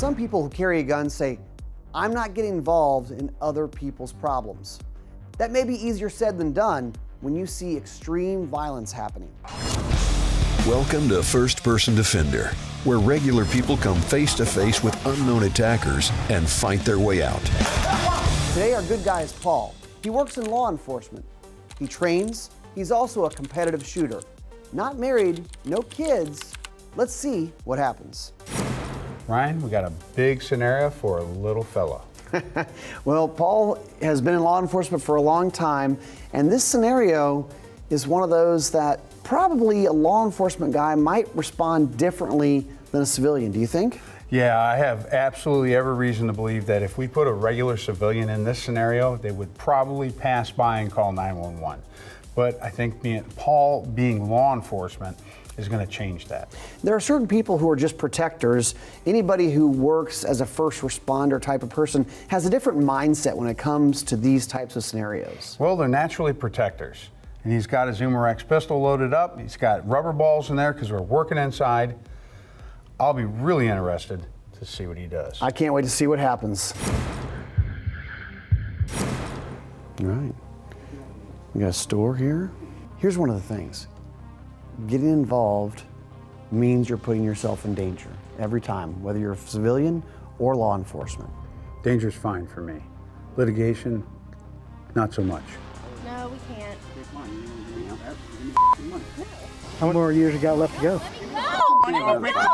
Some people who carry a gun say, I'm not getting involved in other people's problems. That may be easier said than done when you see extreme violence happening. Welcome to First Person Defender, where regular people come face to face with unknown attackers and fight their way out. Today our good guy is Paul. He works in law enforcement. He trains. He's also a competitive shooter. Not married, no kids. Let's see what happens. Ryan, we got a big scenario for a little fella. Well, Paul has been in law enforcement for a long time, and this scenario is one of those that probably a law enforcement guy might respond differently than a civilian. Do you think? Yeah, I have absolutely every reason to believe that if we put a regular civilian in this scenario, they would probably pass by and call 911. But I think Paul being law enforcement is going to change that. There are certain people who are just protectors. Anybody who works as a first responder type of person has a different mindset when it comes to these types of scenarios. Well, they're naturally protectors. And he's got his Zoomer pistol loaded up. He's got rubber balls in there because we're working inside. I'll be really interested to see what he does. I can't wait to see what happens. All right. We got a store here. Here's one of the things. Getting involved means you're putting yourself in danger every time, whether you're a civilian or law enforcement. Danger's fine for me. Litigation, not so much. No, we can't. How many more years you got left to go? No! No! Where's my rent? No!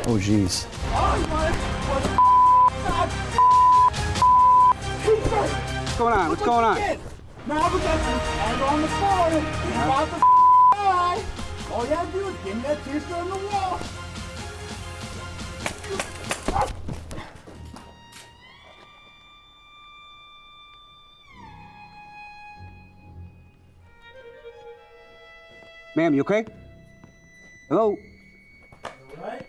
Oh, geez. What's going on? What's going on? Now we got some tag on the phone. He's about to die. All you gotta do is give him that t-shirt on the wall. Ma'am, you okay? Hello? All right.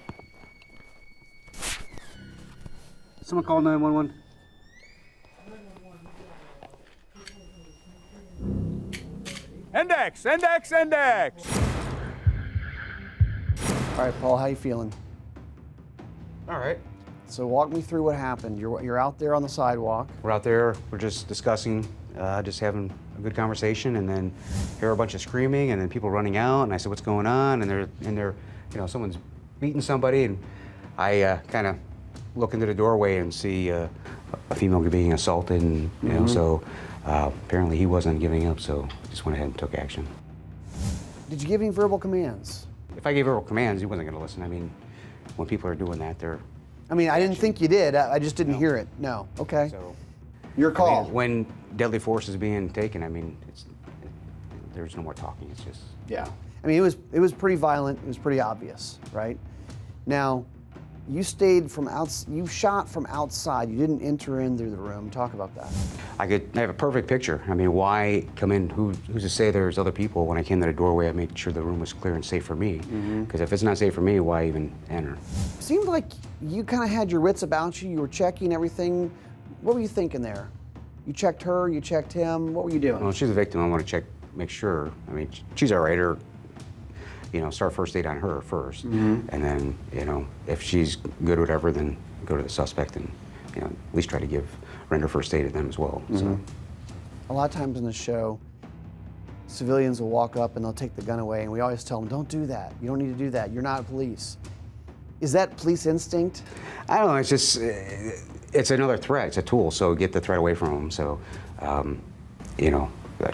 Someone call 911. Index, index, index! All right, Paul, how you feeling? All right. So walk me through what happened. You're out there on the sidewalk. We're out there, we're just discussing, just having a good conversation, and then hear a bunch of screaming, and then people running out, and I said, what's going on? And they're, someone's beating somebody, and I kind of look into the doorway and see a female being assaulted, and, so apparently he wasn't giving up, so just went ahead and took action. Did you give any verbal commands? If I gave verbal commands, he wasn't going to listen. I mean, when people are doing that, they're... I didn't think you did. I just didn't hear it. No. Okay. So, Your call. when deadly force is being taken, there's no more talking. It's just... Yeah. It was pretty violent. It was pretty obvious, right? Now, you stayed from you shot from outside. You didn't enter in through the room. Talk about that. I have a perfect picture. Why come in? Who's to say there's other people? When I came to the doorway, I made sure the room was clear and safe for me. Because if it's not safe for me, why even enter? Seemed like you kind of had your wits about you. You were checking everything. What were you thinking there? You checked her, you checked him. What were you doing? Well, she's a victim. I want to make sure. She's all right. Or, start first aid on her first. And then, if she's good or whatever, then go to the suspect and, at least try to render first aid to them as well. So. A lot of times in the show, civilians will walk up and they'll take the gun away, and we always tell them, don't do that. You don't need to do that. You're not police. Is that police instinct? I don't know. It's just, it's another threat. It's a tool. So get the threat away from them. So, I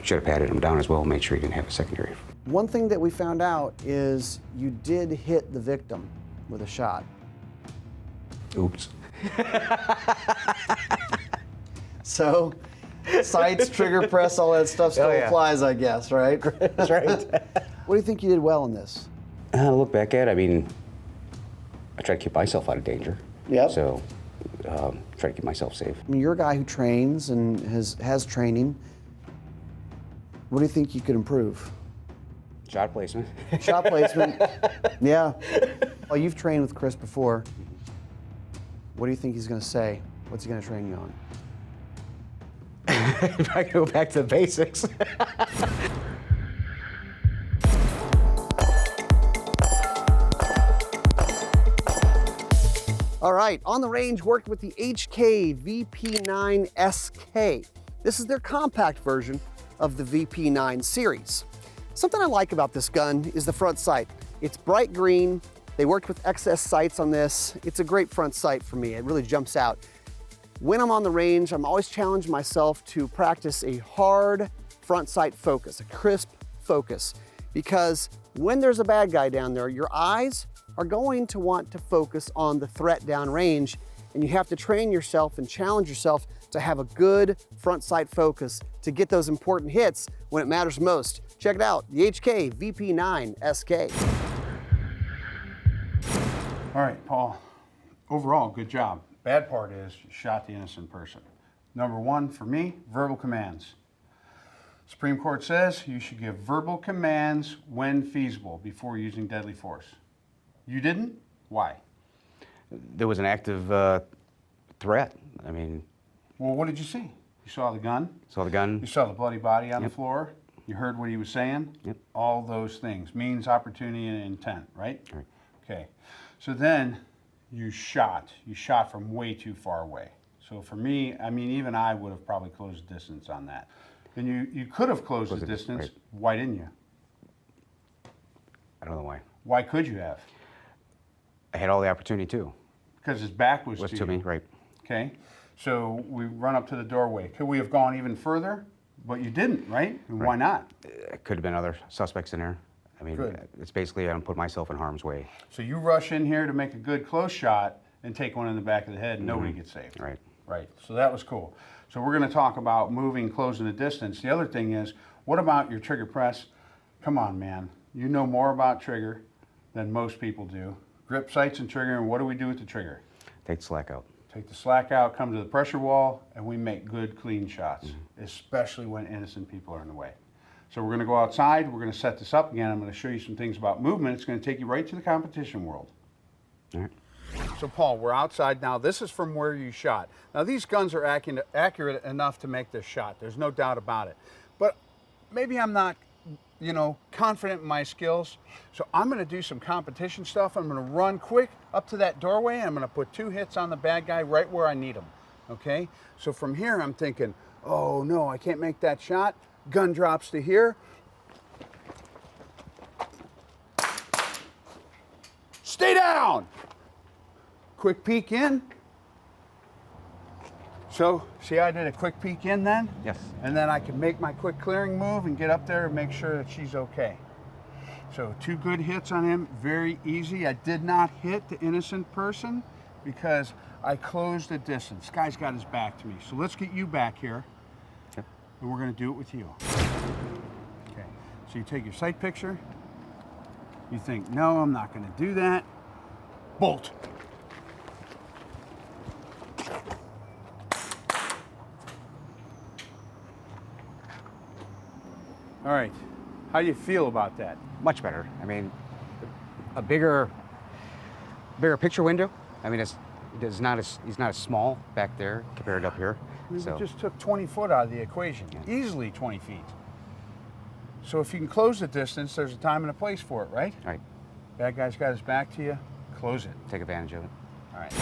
should have patted him down as well, made sure he didn't have a secondary. One thing that we found out is you did hit the victim with a shot. Oops. So, sights, trigger press, all that stuff still applies, I guess, right? That's right. What do you think you did well in this? Look back at it, I try to keep myself out of danger. Yep. So, try to keep myself safe. You're a guy who trains and has training. What do you think you could improve? Shot placement. Shot placement. Yeah. Well, you've trained with Chris before. What do you think he's going to say? What's he going to train you on? If I go back to the basics. All right, on the range, worked with the HK VP9 SK. This is their compact version of the VP9 series. Something I like about this gun is the front sight. It's bright green. They worked with XS sights on this. It's a great front sight for me. It really jumps out. When I'm on the range, I'm always challenging myself to practice a hard front sight focus, a crisp focus, because when there's a bad guy down there, your eyes are going to want to focus on the threat downrange, and you have to train yourself and challenge yourself to have a good front sight focus to get those important hits when it matters most. Check it out, the HK VP9 SK. All right, Paul, overall, good job. Bad part is you shot the innocent person. Number one, for me, verbal commands. Supreme Court says you should give verbal commands when feasible before using deadly force. You didn't? Why? There was an active threat. I mean, Well, what did you see? You saw the gun? saw the gun. You saw the bloody body on the floor? You heard what he was saying? Yep. All those things. Means, opportunity, and intent, right? Right. Okay. So then you shot. You shot from way too far away. So for me, I mean, even I would have probably closed the distance on that. And you could have closed the distance. right. Why didn't you? I don't know why. Why could you have? I had all the opportunity too. Because his back was Was to to you. me, right? Okay. So we run up to the doorway. Could we have gone even further? But you didn't, right? And why not? It could have been other suspects in there. I mean, Good. it's basically I don't put myself in harm's way. So you rush in here to make a good close shot and take one in the back of the head and nobody gets saved. Right. Right. So that was cool. So we're going to talk about moving, closing the distance. The other thing is, what about your trigger press? Come on, man. You know more about trigger than most people do. Grip, sights, and trigger, and what do we do with the trigger? Take the slack out. Take the slack out, come to the pressure wall, and we make good, clean shots, especially when innocent people are in the way. So we're going to go outside. We're going to set this up again. I'm going to show you some things about movement. It's going to take you right to the competition world. All right. So Paul, we're outside now. This is from where you shot. Now these guns are accurate enough to make this shot. There's no doubt about it. But maybe I'm not, confident in my skills. So I'm going to do some competition stuff. I'm going to run quick up to that doorway. I'm going to put 2 hits on the bad guy right where I need him. Okay? So from here I'm thinking, oh no, I can't make that shot. Gun drops to here. Stay down! Quick peek in. So, see how I did a quick peek in then? Yes. And then I can make my quick clearing move and get up there and make sure that she's okay. So 2 good hits on him, very easy. I did not hit the innocent person because I closed the distance. This guy's got his back to me. So let's get you back here. Okay. And we're gonna do it with you. Okay, so you take your sight picture. You think, no, I'm not gonna do that. Bolt. All right, how do you feel about that? Much better. I mean, a bigger picture window. I mean, he's not as small back there compared to up here. We So just took 20 foot out of the equation, easily 20 feet. So if you can close the distance, there's a time and a place for it, right? right, Bad guy's got his back to you, close it. take advantage of it. All right.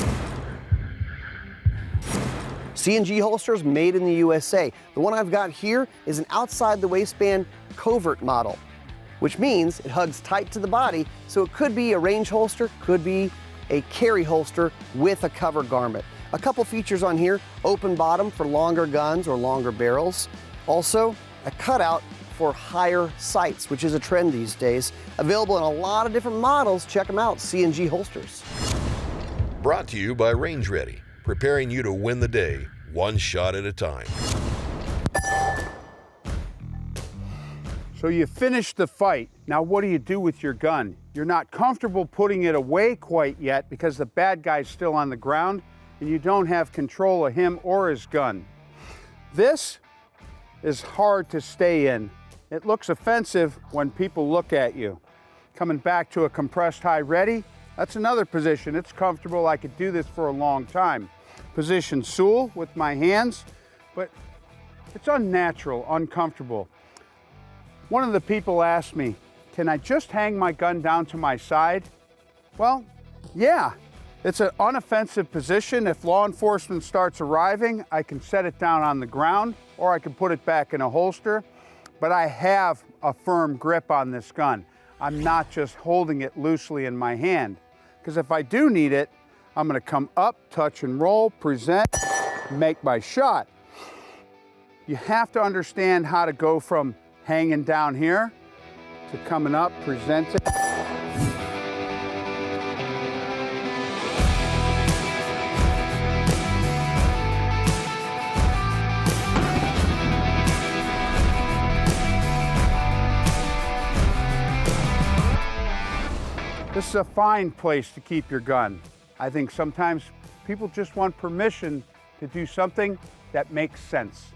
C&G holsters made in the USA. The one I've got here is an outside the waistband covert model, which means it hugs tight to the body, so it could be a range holster, could be a carry holster with a cover garment. A couple features on here: open bottom for longer guns or longer barrels. Also, a cutout for higher sights, which is a trend these days. Available in a lot of different models. Check them out, C&G holsters. Brought to you by Range Ready, preparing you to win the day, one shot at a time. So you finished the fight. Now what do you do with your gun? You're not comfortable putting it away quite yet because the bad guy's still on the ground and you don't have control of him or his gun. This is hard to stay in. It looks offensive when people look at you. Coming back to a compressed high ready, that's another position. It's comfortable. I could do this for a long time. Position Sul with my hands, but it's unnatural, uncomfortable. One of the people asked me, can I just hang my gun down to my side? Well, yeah, It's an unoffensive position. If law enforcement starts arriving, I can set it down on the ground or I can put it back in a holster, but I have a firm grip on this gun. I'm not just holding it loosely in my hand, because if I do need it, I'm gonna come up, touch and roll, present, make my shot. You have to understand how to go from hanging down here to coming up, present it. This is a fine place to keep your gun. I think sometimes people just want permission to do something that makes sense.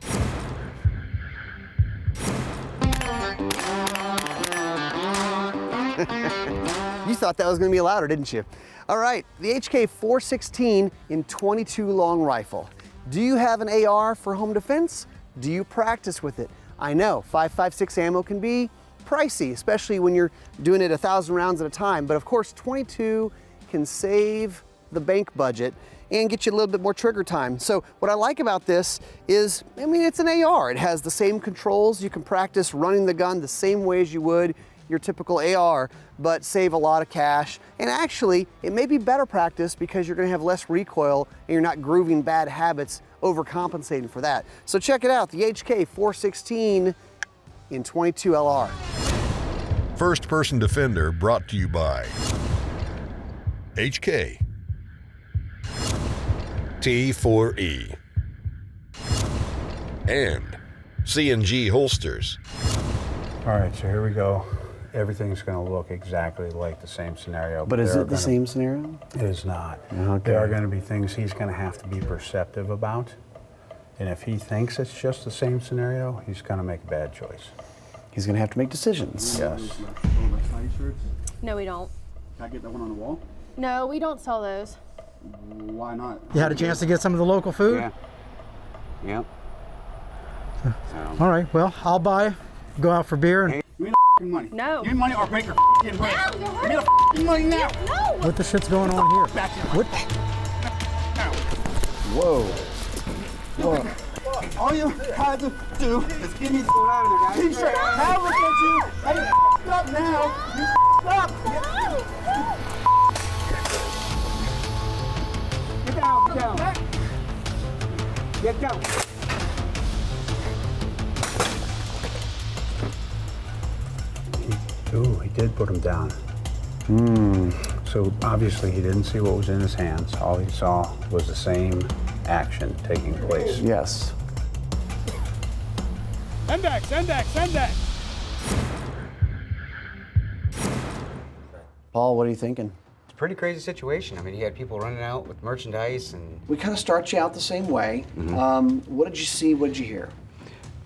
You thought that was going to be louder, didn't you? All right, the HK 416 in 22 long rifle. Do you have an AR for home defense? Do you practice with it? I know 5.56 ammo can be pricey, especially when you're doing it 1,000 rounds at a time, but of course 22 can save the bank budget and get you a little bit more trigger time. So what I like about this is, I mean, it's an AR. It has the same controls. You can practice running the gun the same way as you would your typical AR, but save a lot of cash. And actually, it may be better practice because you're gonna have less recoil and you're not grooving bad habits, overcompensating for that. So check it out, the HK 416 in 22 LR. First Person Defender brought to you by HK, T4E, and C&G Holsters. All right, so here we go. Everything's going to look exactly like the same scenario. But is it the same scenario? It is not. Okay. There are going to be things he's going to have to be perceptive about. And if he thinks it's just the same scenario, he's going to make a bad choice. He's gonna have to make decisions. Yes. No, we don't. Can I get that one on the wall? No, we don't sell those. Why not? You had a chance to get some of the local food? Yeah. Yep. All right, well, I'll buy, go out for beer, and Give me the money. No. Give me money or break your bread. No, you're Give me hurting. the money now. No. what the shit's going on here? What? Whoa. All you had to do is give me the t-shirt. Now look at you. Hey, you f***ed up now. You f***ed up. Get down, get down. Get down. Ooh, he did put him down. So obviously he didn't see what was in his hands. All he saw was the same action taking place. Yes. Index, index, index. Paul, what are you thinking? It's a pretty crazy situation. I mean, you had people running out with merchandise and We kind of start you out the same way. What did you see? What did you hear?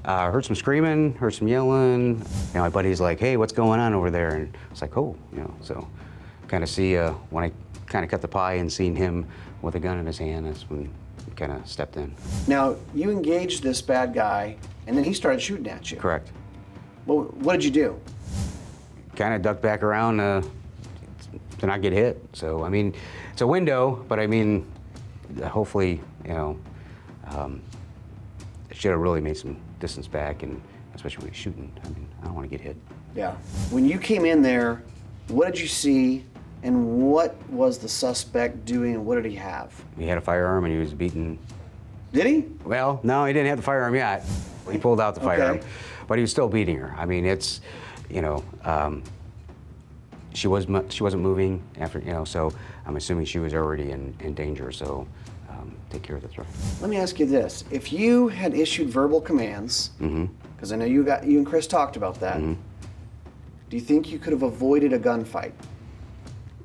heard some screaming, heard some yelling. You know, my buddy's like, hey, what's going on over there? And it's like, oh, you know, so kind of see when I kind of cut the pie and seen him with a gun in his hand, that's when I kind of stepped in. Now, you engaged this bad guy, and then he started shooting at you. Correct. Well, what did you do? Kind of ducked back around to not get hit. So, I mean, it's a window, but I mean, hopefully, you know, it should have really made some distance back, and especially when he's shooting. I mean, I don't want to get hit. Yeah. When you came in there, what did you see, and what was the suspect doing, and what did he have? He had a firearm, and he was beating. Did he? Well, no, he didn't have the firearm yet. He pulled out the firearm, Okay. but he was still beating her. I mean, it's, you know, she wasn't moving after, you know, so I'm assuming she was already in danger. So take care of the threat. Let me ask you this: if you had issued verbal commands, because I know you and Chris talked about that, do you think you could have avoided a gunfight?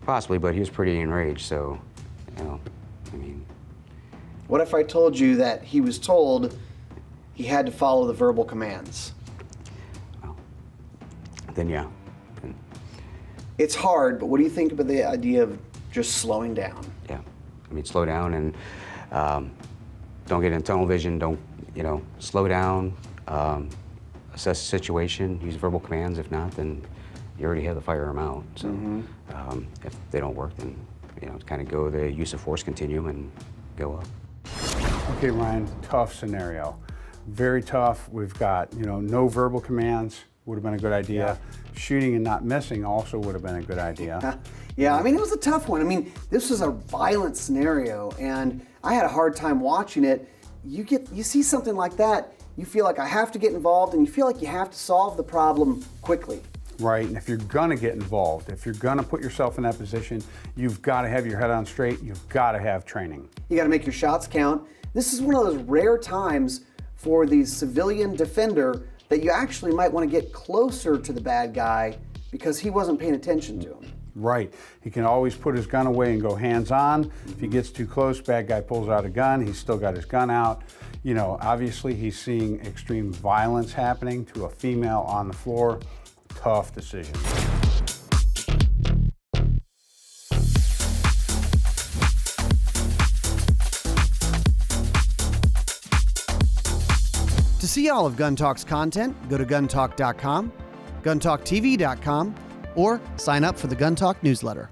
Possibly, but he was pretty enraged. So, you know, I mean. What if I told you that he was told he had to follow the verbal commands? Then yeah. It's hard, but what do you think about the idea of just slowing down? Yeah, I mean, slow down and don't get in tunnel vision. Don't, you know, slow down, assess the situation, use verbal commands. If not, then you already have the firearm out. So if they don't work, then kind of go the use of force continuum and go up. Okay, Ryan, tough scenario. Very tough. We've got, no verbal commands would have been a good idea. Shooting and not missing also would have been a good idea. Yeah, I mean, it was a tough one. I mean, this was a violent scenario, and I had a hard time watching it. You see something like that, you feel like I have to get involved, and you feel like you have to solve the problem quickly. Right, and if you're gonna get involved, if you're gonna put yourself in that position, you've got to have your head on straight, you've got to have training. You got to make your shots count. This is one of those rare times for the civilian defender that you actually might want to get closer to the bad guy because he wasn't paying attention to him. Right, he can always put his gun away and go hands-on. If he gets too close, bad guy pulls out a gun, he's still got his gun out. Obviously he's seeing extreme violence happening to a female on the floor. Tough decision. To see all of Gun Talk's content, go to guntalk.com, guntalktv.com, or sign up for the Gun Talk newsletter.